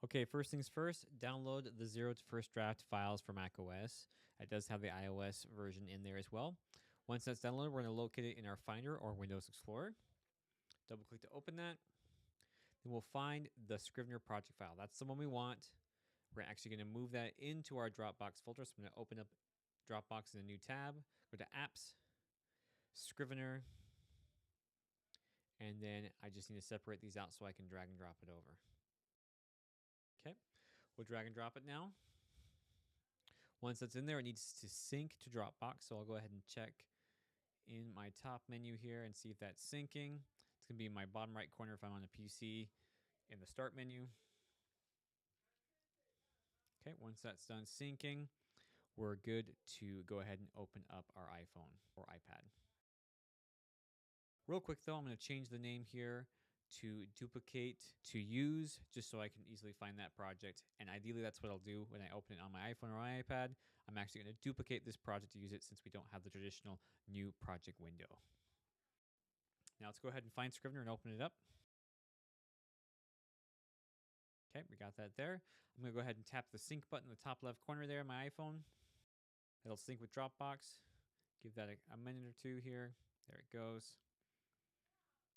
Okay, first things first, download the 0 to first draft files for macOS. It does have the iOS version in there as well. Once that's downloaded, we're going to locate it in our Finder or Windows Explorer. Double click to open that. Then we'll find the Scrivener project file. That's the one we want. We're actually going to move that into our Dropbox folder. So I'm going to open up Dropbox in a new tab, go to Apps, Scrivener, and then I just need to separate these out so I can drag and drop it over. Okay, we'll drag and drop it now. Once that's in there, it needs to sync to Dropbox. So I'll go ahead and check in my top menu here and see if that's syncing. It's going to be in my bottom right corner if I'm on a PC in the Start menu. Okay, once that's done syncing, we're good to go ahead and open up our iPhone or iPad. Real quick though, I'm going to change the name here to duplicate to use, just so I can easily find that project. And ideally that's what I'll do when I open it on my iPhone or my iPad. I'm actually going to duplicate this project to use it since we don't have the traditional new project window. Now let's go ahead and find Scrivener and open it up. Okay, we got that there. I'm going to go ahead and tap the sync button in the top left corner there on my iPhone. It'll sync with Dropbox. Give that a minute or two here. There it goes.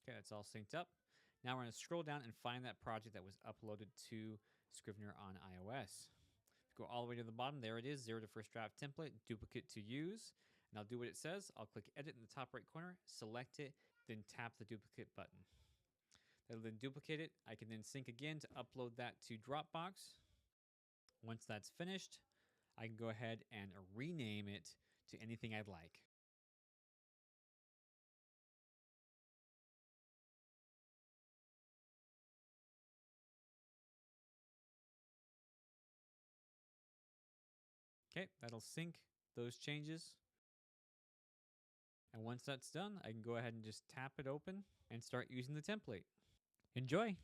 Okay, that's all synced up. Now we're going to scroll down and find that project that was uploaded to Scrivener on iOS. Go all the way to the bottom. There it is, 0 to first draft template, duplicate to use. And I'll do what it says. I'll click edit in the top right corner, select it, then tap the duplicate button. That'll then duplicate it. I can then sync again to upload that to Dropbox. Once that's finished, I can go ahead and rename it to anything I'd like. Okay, that'll sync those changes. And once that's done, I can go ahead and just tap it open and start using the template. Enjoy!